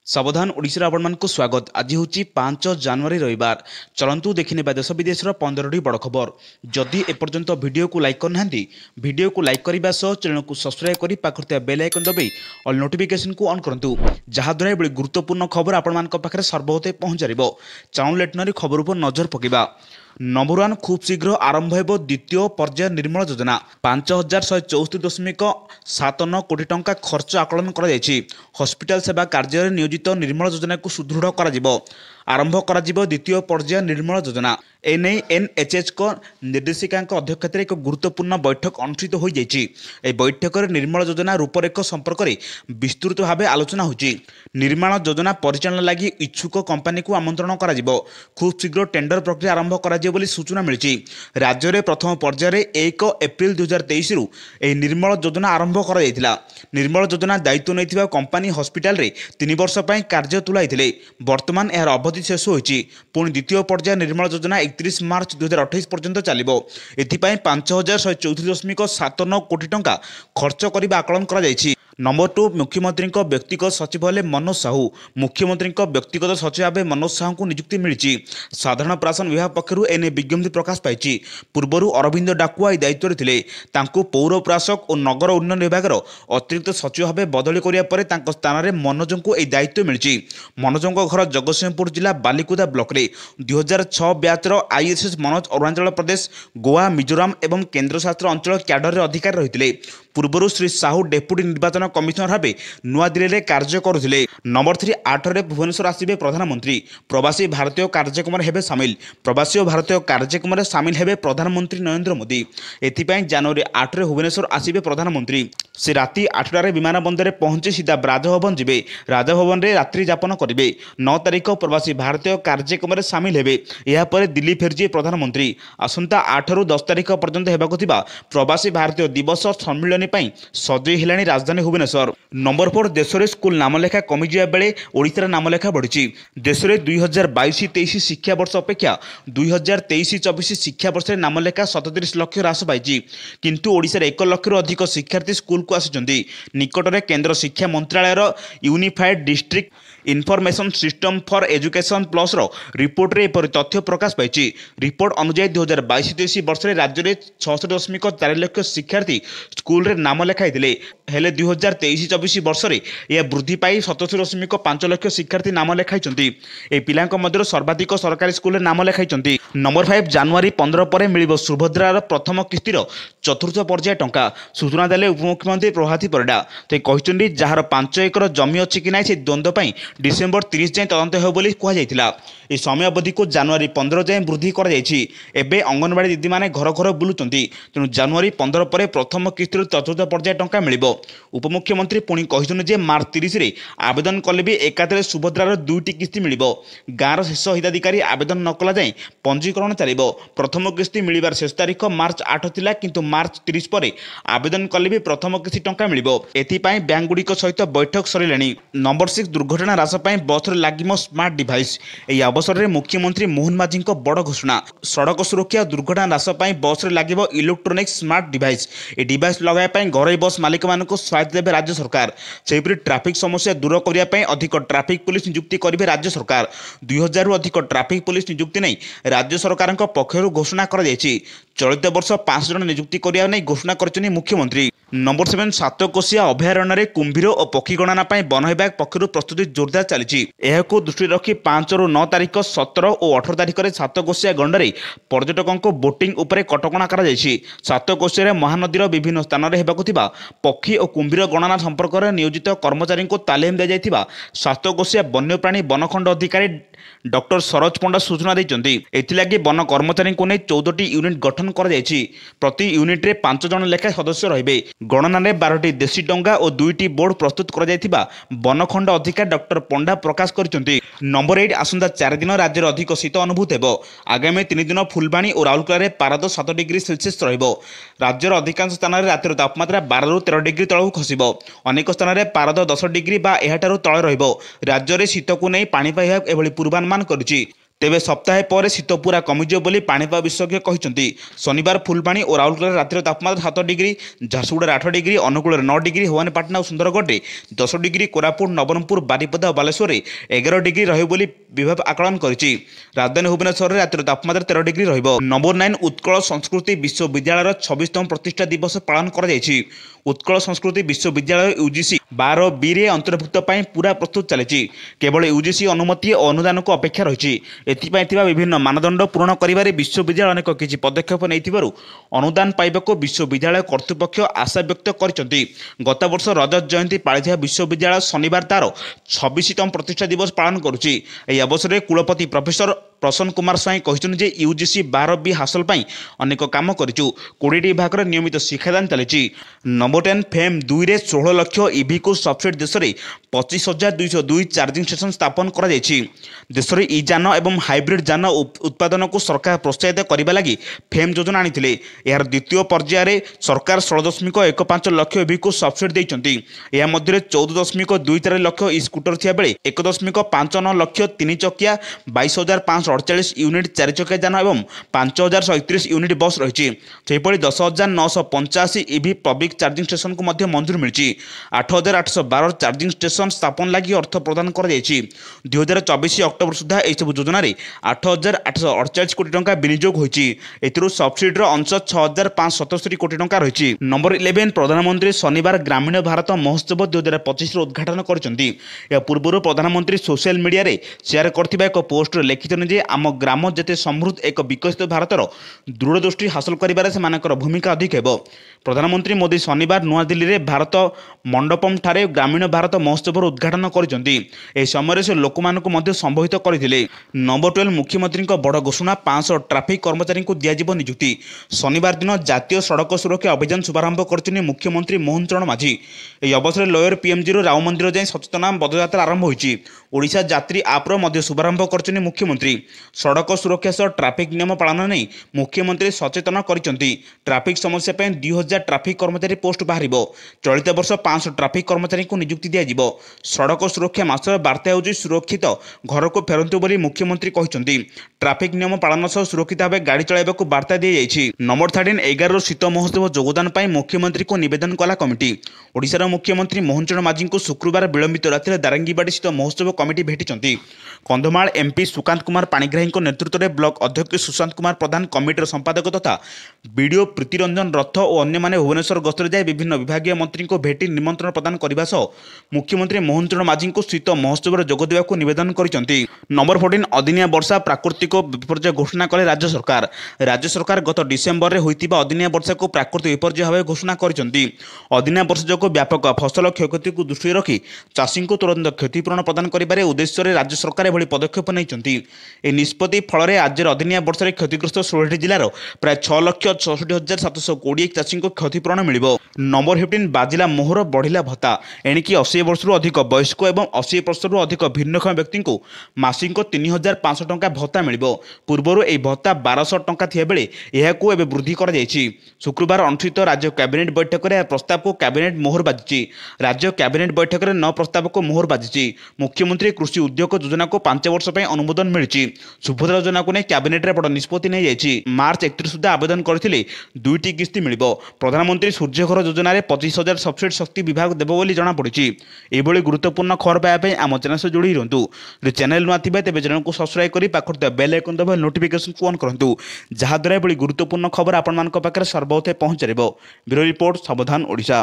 सावधान ओडिशा आपको स्वागत। आज हूँ 5 जनवरी रविवार। चलतु देखने देश विदेश 15टी बड़ खबर। जदि एपर्यंत वीडियो को लाइक करना वीडियो को लाइक करने सह चैनल को सब्सक्राइब कर पाखे बेल आइकन दबाई ऑल नोटिफिकेशन को ऑन करूँ, जहाद्वारा ये गुरुत्वपूर्ण खबर आपंखे सर्वहते पहुँचार। चलू लेटनरी खबर पर नजर पकड़ा। नंबर 1 खूब शीघ्र आरंभ हो द्वितीय पर्याय निर्मल योजना। 5164.79 कोटी टंका खर्च आकलन कर हस्पिटाल सेवा कार्य नियोजित निर्मल योजना को सुदृढ़ कर आरंभ कर द्वितीय पर्याय निर्मल योजना। एने एनएचएच को निर्देशिका अध्यक्षतार एक गुरुत्वपूर्ण बैठक अनुष्ठित हो जाएगी। बैठक में निर्मल योजना रूपरेख संपर्क में विस्तृत भाव आलोचना होगी। निर्माण योजना परिचालन लगी इच्छुक कंपनी को आमंत्रण कर खूब शीघ्र टेंडर प्रक्रिया आरंभ कर सूचना मिली। राज्य में प्रथम पर्यायर 1 एप्रिल 2023 रु निर्मल योजना आरंभ कर निर्मल योजना दायित्व नहीं कंपनी हस्पिटाल 3 वर्ष कार्य तुलाई। वर्तमान यार अवधि शेष होती। पुणी द्वितीय पर्याय निर्मल योजना 31 मार्च 2028 पर्यंत चलो। एथिपाई 5164.79 कोटी टंका खर्च करने आकलन कर। नंबर 2 मुख्यमंत्री व्यक्तिगत सचिव हेले मनोज साहू। मुख्यमंत्री व्यक्तिगत सचिव भाव मनोज साहू को नियुक्ति मिली। साधारण प्रशासन विभाग पक्षर एने विज्ञप्ति प्रकाश पाई। पूर्वर अरविंद डाकुआ दायित्व थे। पौर प्रशासक और नगर उन्नयन विभाग अतिरिक्त सचिव भाव बदली करने स्थान में मनोज को यह दायित्व मिली। मनोज घर जगतसिंहपुर जिला बालिकुदा ब्लॉक रे 2006 ब्याचर आईएसएस मनोज अरुणाचल प्रदेश, गोवा, मिजोराम एवं केन्द्रशासित अंचल क्याडर अधिकारी रही। पूर्वर श्री साहू डेप्यूटी निर्वाचन कमिशनर भाव नुआदिल्ली में कार्य करुले। नंबर 3 8 भुवनेश्वर आसवे प्रधानमंत्री। प्रवासी भारतीय कार्यक्रम हेबे सामिल। प्रवासी भारतीय कार्यक्रम सामिल हेबे प्रधानमंत्री नरेंद्र मोदी। एथिपाई जनवरी 8 भुवनेश्वर आसवे प्रधानमंत्री। से राति 8टार विमान बंदर पहुंची सीधा राजभवन जीवे। राजभवन में रात्रि यापन करेंगे। 9 तारिख प्रवासी भारतीय कार्यक्रम सामिल हेबे। यापर दिल्ली फेरजिए प्रधानमंत्री। आसंता 8 ରୁ 10 तारिख पर्यंत हेबाकु थिबा प्रवासी भारतीय दिवस सम्मिलन पर सजई हेलाणी राजधानी भुवनेश्वर। नंबर 4 देश में स्कूल नामलेखा कमिजा बेले ओडिशार नामलेखा बढ़ी। देश में 2022-23 शिक्षावर्ष अपेक्षा 2023-24 शिक्षावर्ष नामलेखा 37 लाख ह्रास पाई। किंतु ओडिशार 1 लाख अधिक शिक्षार्थी स्कूल को आसिଛନ୍ତି। निकटरे केंद्र शिक्षा मंत्रालयर unified district information system for education plus report रे एपरि तथ्य प्रकाश पाई। रिपोर्ट अनुसार 2022-23 वर्ष में राज्य में 66.4 लाख शिक्षार्थी स्कूल रे नाम लेखाई हेले 2023-24 वर्ष में यह वृद्धि पाई 77.5 लाख शिक्षार्थी नाम लेखाई। ए पिलांक मध्य सर्वाधिक सरकारी स्कूल रे नाम लेखाई। नंबर 5 जनवरी 15 पर मिल सुभद्रार प्रथम किस्तिर चतुर्थ पर्याय टंका। सूचना देले उपमुख्यमंत्री प्रभाती परिडा। ते कहते जार 5 एकर जमी अच्छी कि ना से द्वंद्व पर डिसेम्बर 30 जाए तदंत हो कहुला। यह समय अवधि को जनवरी 15 जाए वृद्धि कर। अंगनवाड़ी दीदी मैंने घर घर बुलूं। तेणु जनवरी 15 पर प्रथम किस्तिर चतुर्थ पर्याय टंका मिल। उपमुख्यमंत्री पुणी कहते मार्च 30 रे आवेदन कले भी एकाधरे सुभद्रार 2टी किस्ती मिल। गाँवर शेष हिताधिकारी आवेदन न कला जाए पंजीकरण चलो। प्रथम किस्ती मिलवार शेष तारीख मार्च 8 थिला, किंतु मार्च 30 पर आवेदन कले भी प्रथम किस्ती टंका मिल। एथिपाई बैंक गुड़िक सहित बैठक सरिलाणी। नंबर 6 दुर्घटना ह्रास बस लगिम स्मार्ट डिवाइस। यह अवसर में मुख्यमंत्री मोहन माझी बड़ घोषणा। सड़क सुरक्षा दुर्घटना ह्रास बस लगे इलेक्ट्रोनिक स्मार्ट डिवाइस। ये डिवाइस लगाइबा घर बस मालिक मानक स्वायत्त देवे राज्य सरकार। सेपरी ट्राफिक समस्या दूर करने अधिक ट्राफिक पुलिस नियुक्ति करेंगे राज्य सरकार। 2000 रु अधिक ट्राफिक पुलिस नियुक्ति नहीं राज्य सरकार पक्षर घोषणा कर। चलित वर्ष 5 जन नियुक्ति करने नहीं घोषणा कर मुख्यमंत्री। नंबर 7 सातकोशिया अभयारण्य कुंभीर और पक्षी गणना वन विभाग पक्षर प्रस्तुति जोरदार चली। दृष्टि रखी 5 ରୁ 9 तारिख 17 और 18 तारिख में सातकोशिया गंडरे पर्यटकों को बोटिंग उपरे कटकणा कर। सातकोशिया महानदीर विभिन्न स्थान में होगा पक्षी और कुंभीर गणना संपर्क में नियोजित कर्मचारी को तालीम दी जाता सातकोशिया वन्यप्राणी वनखंड अधिकारी डॉक्टर सरोज पंडा सूचना देते। एथिलागि वन कर्मचारी को नहीं 14टी यूनिट गठन कर। प्रति यूनिट रे 5 जन लेखा सदस्य रहिबे। गणना में 12टी देशी डंगा और 2टी बोर्ड प्रस्तुत कर वनखंड अधिकारी डॉक्टर पंडा प्रकाश करते। नंबर 8 आसंता 4 दिन राज्य में अधिक शीत अनुभूत हो। आगामी 3 दिन फुलबाणी और राउरकेला में पारद 7 डिग्री सेल्सियस राज्यर अधिकांश स्थान में रातिर तापमात्रा 12 ରୁ 13 डिग्री तलू खसब। अनेक स्थान में पारद 10 डिग्री बा एहाठारु तले रहिबो। राज्य में शीत को नहीं पाणीपाग एभली पूर्वानुमान करुछि। ତେବେ ସପ୍ତାହେ ପରେ ଶୀତ ପୁରା କମିଯିବ ବୋଲି ପାଣିପାଗ ବିଶେଷଜ୍ଞ କହିଛନ୍ତି। ଶନିବାର ଫୁଲବାଣୀ ଓ ରାଉରକେଲାରେ ରାତିର ତାପମାତ୍ରା 7 ଡିଗ୍ରୀ, ଝାରସୁଗୁଡ଼ାରେ 8 ଡିଗ୍ରୀ, ଅନୁଗୁଳରେ 9 ଡିଗ୍ରୀ, ଭବାନୀପାଟଣା ଓ ସୁନ୍ଦରଗଡ଼ରେ 10 ଡିଗ୍ରୀ, କୋରାପୁଟ, ନବରଙ୍ଗପୁର, ବାରିପଦା ଓ ବାଲେଶ୍ୱରରେ 11 ଡିଗ୍ରୀ ରହିବ ବୋଲି ବିଭାଗ ଆକଳନ କରିଛି। ରାଜଧାନୀ ଭୁବନେଶ୍ୱରରେ ରାତିର ତାପମାତ୍ରା 13 ଡିଗ୍ରୀ ରହିବ। ନମ୍ବର 9 ଉତ୍କଳ ସଂସ୍କୃତି ବିଶ୍ୱବିଦ୍ୟାଳୟର 26ତମ ପ୍ରତିଷ୍ଠା ଦିବସ ପାଳନ କରାଯାଇଛି। ଉତ୍କଳ ସଂସ୍କୃତି ବିଶ୍ୱବିଦ୍ୟାଳୟ UGC 12Bରେ ଅନ୍ତର୍ଭୁକ୍ତ ପାଇଁ ପୁରା ପ୍ରସ୍ତୁତ ଚାଲିଛି। କେବଳ UGC ଅନୁମତି ଓ ଅନୁଦାନକୁ ଅପେକ୍ଷା ରହିଛି। ଏଥିପାଇଁ ଥିବା ବିଭିନ୍ନ ମାନଦଣ୍ଡ ପୂରଣ କରିବାରେ ବିଶ୍ୱବିଦ୍ୟାଳୟ ଅନେକ କିଛି ପଦକ୍ଷେପ ନେଇଥିବାରୁ ଅନୁଦାନ ପାଇବାକୁ ବିଶ୍ୱବିଦ୍ୟାଳୟ କର୍ତ୍ତୃପକ୍ଷ ଆଶା ବ୍ୟକ୍ତ କରିଛନ୍ତି। ଗତବର୍ଷ ରଜତ ଜୟନ୍ତୀ ପାଳିଥିବା ବିଶ୍ୱବିଦ୍ୟାଳୟ ଶନିବାର ତାର 26ତମ ପ୍ରତିଷ୍ଠା ଦିବସ ପାଳନ କରୁଛି। ଏହି ଅବସରରେ କୁଳପତି ପ୍ରଫେସର ପ୍ରସନ୍ନ କୁମାର ସ୍ୱାଇଁ କହିଛନ୍ତି ଯେ UGC 12B ହାସଲ ପାଇଁ ଅନେକ କାମ କରିଛୁ। 20ଟି ବିଭାଗରେ ନିୟମିତ ଶିକ୍ଷାଦାନ ଚାଲିଛି। ନମ୍ବର 10 ଫେମ୍ 2ରେ 16 ଲକ୍ଷ EVକୁ ସବସିଡି ଦେଶରେ 25,202 ଚାର୍ଜିଂ ଷ୍ଟେସନ ସ୍ଥାପନ କରାଯାଇଛି। ଦେଶରେ ଯାନ ଏବଂ ହାଇବ୍ରିଡ୍ ଯାନ ଉତ୍ପାଦନକୁ ସରକାର ପ୍ରୋତ୍ସାହିତ କରିବା ଲାଗି ଫେମ୍ ଯୋଜନା ଆଣିଥିଲେ। ଏହାର ଦ୍ୱିତୀୟ ପର୍ଯ୍ୟାୟରେ ସରକାର 16.15 ଲକ୍ଷ EVକୁ ସବସିଡି ଦେଇଛନ୍ତି। ଏହା ମଧ୍ୟରେ 14.23 ଲକ୍ଷ ସ୍କୁଟର ଥିବାବେଳେ 1.59 ଲକ୍ଷ 3 ଚକିଆ, 22,548 ୟୁନିଟ୍ 4 ଚକିଆ ଯାନ ଏବଂ 5,131 ୟୁନିଟ୍ ବସ୍ ରହିଛି। ସେହିଭଳି 10,985 EV ପବ୍ଲିକ୍ ଚାର୍ଜିଂ ଷ୍ଟେସନକୁ ମଧ୍ୟ ମଞ୍ଜୁରୀ ମିଳିଛି। 8,812 ଚାର୍ଜିଂ ଷ୍ଟେସନ ସ୍ଥାପନ ଲାଗି ଅର୍ଥ ପ୍ରଦାନ କରାଯାଇଛି। 2024 ଅକ୍ଟୋବର ସୁଦ୍ଧା ଏହିସବୁ ଯୋଜନାରେ 8,848 କୋଟି ଟଙ୍କା ବିନିଯୋଗ ହୋଇଛି। ଏଥିରୁ ସବସିଡିର ଅଂଶ 6,577 କୋଟି ଟଙ୍କା ରହିଛି। ନମ୍ବର 11 ପ୍ରଧାନମନ୍ତ୍ରୀ ଶନିବାର ଗ୍ରାମୀଣ ଭାରତ ମହୋତ୍ସବ 2025ର ଉଦ୍ଘାଟନ କରିଛନ୍ତି। ଏହା ପୂର୍ବରୁ ପ୍ରଧାନମନ୍ତ୍ରୀ ସୋସିଆଲ ମିଡିଆରେ ସେୟାର କରିଥିବା ଏକ ପୋଷ୍ଟରେ ଲେଖିଛନ୍ତି ଯେ ଆମ ଗ୍ରାମ ଯେତେ ସମୃଦ୍ଧ ଏକ ବିକଶିତ ଭାରତର ଦୂରଦୃଷ୍ଟି ହାସଲ କରିବାରେ ସେମାନଙ୍କର ଭୂମିକା ଅଧିକ ହେବ। ପ୍ରଧାନମନ୍ତ୍ରୀ ମୋଦି ଶନିବାର ନୂଆଦିଲ୍ଲୀରେ ଭାରତ ମଣ୍ଡପମ୍ ଠାରେ ଗ୍ରାମୀଣ ଭାରତ ମହୋତ୍ସବର ଉଦ୍ଘାଟନ କରିଛନ୍ତି। ଏହି ସମୟରେ ସେ ଲୋକମାନଙ୍କୁ ମଧ୍ୟ ସମ୍ବୋଧିତ କରିଥିଲେ। ନମ୍ବର 12 ମୁଖ୍ୟମନ୍ତ୍ରୀଙ୍କ ବଡ଼ ଘୋଷଣା, 500 ଟ୍ରାଫିକ୍ କର୍ମଚାରୀଙ୍କୁ ଦିଆଯିବ ନିଯୁକ୍ତି। ଶନିବାର ଦିନ ଜାତୀୟ ସଡ଼କ ସୁରକ୍ଷା ଅଭିଯାନ ଶୁଭାରମ୍ଭ କରିଛନ୍ତି ମୁଖ୍ୟମନ୍ତ୍ରୀ ମୋହନ ଚରଣ ମାଝୀ। ଏହି ଅବସରରେ ଲୋୟର PMGରୁ ରାମ ମନ୍ଦିର ଯାଏଁ ସଚେତନତା ପଦଯାତ୍ରା ଆରମ୍ଭ ହୋଇଛି। ଓଡ଼ିଶା ଯାତ୍ରୀ ଆପ୍ର ମଧ୍ୟ ଶୁଭାରମ୍ଭ କରିଛନ୍ତି ମୁଖ୍ୟମନ୍ତ୍ରୀ। ସଡ଼କ ସୁରକ୍ଷା ସହ ଟ୍ରାଫିକ୍ ନିୟମ ପାଳନ ନେଇ ମୁଖ୍ୟମନ୍ତ୍ରୀ ସଚେତନ କରିଛନ୍ତି। ଟ୍ରାଫିକ୍ ସମସ୍ୟା ପାଇଁ 2,000 ଟ୍ରାଫିକ୍ କର୍ମଚାରୀ ପୋଷ୍ଟ ବାହାରିବ। ଚଳିତ ବର୍ଷ 500 ଟ୍ରାଫିକ୍ କର୍ମଚାରୀଙ୍କୁ ନିଯୁକ୍ତି ଦିଆଯିବ। ସଡ଼କ ସୁରକ୍ଷା ମାସର ବାର୍ତ୍ତା ହେଉଛି ସୁରକ୍ଷିତ ଘରକୁ ଫେରନ୍ତୁ ବୋଲି ମୁଖ୍ୟମନ୍ତ୍ରୀ କହିଛନ୍ତି। ଟ୍ରାଫିକ୍ ନିୟମ ପାଳନ ସହ ସୁରକ୍ଷିତ ଭାବେ ଗାଡ଼ି ଚଳାଇବାକୁ ବାର୍ତ୍ତା ଦିଆଯାଇଛି। ନମ୍ବର 13 11ରୁ ଶୀତ ମହୋତ୍ସବ ଯୋଗଦାନ ପାଇଁ ମୁଖ୍ୟମନ୍ତ୍ରୀଙ୍କୁ ନିବେଦନ କଲା କମିଟି। ଓଡ଼ିଶାର ମୁଖ୍ୟମନ୍ତ୍ରୀ ମୋହନ ଚରଣ ମାଝୀଙ୍କୁ ଶୁକ୍ରବାର ବିଳମ୍ବିତ ରାତିରେ ଦାରିଙ୍ଗିବାଡ଼ି ଶୀତ ମହୋତ୍ସବ କମିଟି ଭେଟିଛନ୍ତି। କନ୍ଧମାଳ MP ସୁକାନ୍ତ କୁମାର ପାଣିଗ୍ରାହୀଙ୍କ ନେତୃତ୍ୱରେ ବ୍ଲକ ଅଧ୍ୟକ୍ଷ ସୁଶାନ୍ତ କୁମାର ପ୍ରଧାନ, କମିଟିର ସମ୍ପାଦକ ତଥା BDO ପ୍ରୀତିରଞ୍ଜନ ରଥ ଓ ଅନ୍ୟମାନେ ଭୁବନେଶ୍ୱର ଗସ୍ତରେ ଯାଇ ବିଭିନ୍ନ ବିଭାଗୀୟ ମନ୍ତ୍ରୀଙ୍କୁ ଭେଟି ନିମନ୍ତ୍ରଣ ପ୍ରଦାନ କରିବା ସହ ମୁଖ୍ୟମନ୍ତ୍ରୀ ମୋହନ ଚରଣ ମାଝୀଙ୍କୁ ଶୀତ ମହୋତ୍ସବରେ ଯୋଗ ଦେବାକୁ ନିବେଦନ କରିଛନ୍ତି। ନମ୍ବର 14 ଅଦିନିଆ ବର୍ଷା, ପ୍ରାକୃତିକ ବିପର୍ଯ୍ୟୟ ଘୋଷଣା କଲେ ରାଜ୍ୟ ସରକାର। ରାଜ୍ୟ ସରକାର ଗତ ଡିସେମ୍ବରରେ ହୋଇଥିବା ଅଦିନିଆ ବର୍ଷାକୁ ପ୍ରାକୃତିକ ବିପର୍ଯ୍ୟୟ ଭାବେ ଘୋଷଣା କରିଛନ୍ତି। ଅଦିନିଆ ବର୍ଷା ଯୋଗୁଁ ବ୍ୟାପକ ଫସଲ କ୍ଷୟକ୍ଷତିକୁ ଦୃଷ୍ଟିରେ ରଖି ଚାଷୀଙ୍କୁ ତୁରନ୍ତ କ୍ଷତିପୂରଣ ପ୍ରଦାନ କରିବାରେ ଉଦ୍ଦେଶ୍ୟରେ ରାଜ୍ୟ ସରକାର ଏଭଳି ପଦକ୍ଷେପ ନେଇଛନ୍ତି। ଏହି ନିଷ୍ପତ୍ତି ଫଳରେ ରାଜ୍ୟର ଅଦିନିଆ ବର୍ଷାରେ କ୍ଷତିଗ୍ରସ୍ତ 16ଟି ଜିଲ୍ଲାର ପ୍ରାୟ 6,64,720 ଚାଷୀଙ୍କୁ କ୍ଷତିପୂରଣ ମିଳିବ। ନମ୍ବର 15 ବାଜିଲା ମୋହର, ବଢ଼ିଲା ଭତ୍ତା। ଏଣିକି 80 ବର୍ଷରୁ ଅଧିକ ବୟସ୍କ ଏବଂ 80 ବର୍ଷରୁ ଅଧିକ ଭିନ୍ନକ୍ଷମ ବ୍ୟକ୍ତିଙ୍କୁ ମାସିକ 3,500 ଟଙ୍କା ଭତ୍ତା ମିଳିବ। ପୂର୍ବରୁ ଏହି ଭତ୍ତା 1,200 ଟଙ୍କା ଥିବାବେଳେ ଏହାକୁ ଏବେ ବୃଦ୍ଧି କରାଯାଇଛି। ଶୁକ୍ରବାର ଅନୁଷ୍ଠିତ ରାଜ୍ୟ କ୍ୟାବିନେଟ୍ ବୈଠକରେ ଏହା ପ୍ରସ୍ତାବକୁ କ୍ୟାବିନେଟ୍ ମୋହର ବାଜିଛି। ରାଜ୍ୟ କ୍ୟାବିନେଟ୍ ବୈଠକରେ 9 ପ୍ରସ୍ତାବକୁ ମୋହର ବାଜିଛି। ମୁଖ୍ୟମନ୍ତ୍ରୀ କୃଷି ଉଦ୍ୟୋଗ ଯୋଜନାକୁ 5 ବର୍ଷ ପାଇଁ ଅନୁମୋଦନ ମିଳିଛି। ସୁଭଦ୍ରା ଯୋଜନାକୁ ନେଇ କ୍ୟାବିନେଟ୍ରେ ବଡ଼ ନିଷ୍ପତ୍ତି ନେଇଯାଇଛି। ମାର୍ଚ୍ଚ 31 ସୁଦ୍ଧା ଆବେଦନ କରିଥିଲେ 2ଟି କିସ୍ତି ମିଳିବ। ପ୍ରଧାନମନ୍ତ୍ରୀ ସୂର୍ଯ୍ୟଘର ଯୋଜନାରେ 25,000 ସବସିଡି ଶକ୍ତି ବିଭାଗ ଦେବ ବୋଲି ଜଣାପଡ଼ିଛି। ଏଭଳି ଗୁରୁତ୍ୱପୂର୍ଣ୍ଣ ଖବର ପାଇବା ପାଇଁ ଆମ ଚ୍ୟାନେଲ ସହ ଯୋଡ଼ି ରୁହନ୍ତୁ। ଯଦି ଚ୍ୟାନେଲ ନୂଆ ଥିବେ ତେବେ ଚ୍ୟାନେଲକୁ ସବସ୍କ୍ରାଇବ କରି ପାଖରେ ଥିବା ବେଲ୍ ଆଇକନ୍ ଦବାଇ ନୋଟିଫିକେସନକୁ ଅନ୍ କରନ୍ତୁ, ଯାହାଦ୍ୱାରା ଏଭଳି ଗୁରୁତ୍ୱପୂର୍ଣ୍ଣ ଖବର ଆପଣମାନଙ୍କ ପାଖରେ ସର୍ବପ୍ରଥମେ ପହଞ୍ଚିପାରିବ। ବ୍ୟୁରୋ ରିପୋର୍ଟ, ସାବଧାନ ଓଡ଼ିଶା।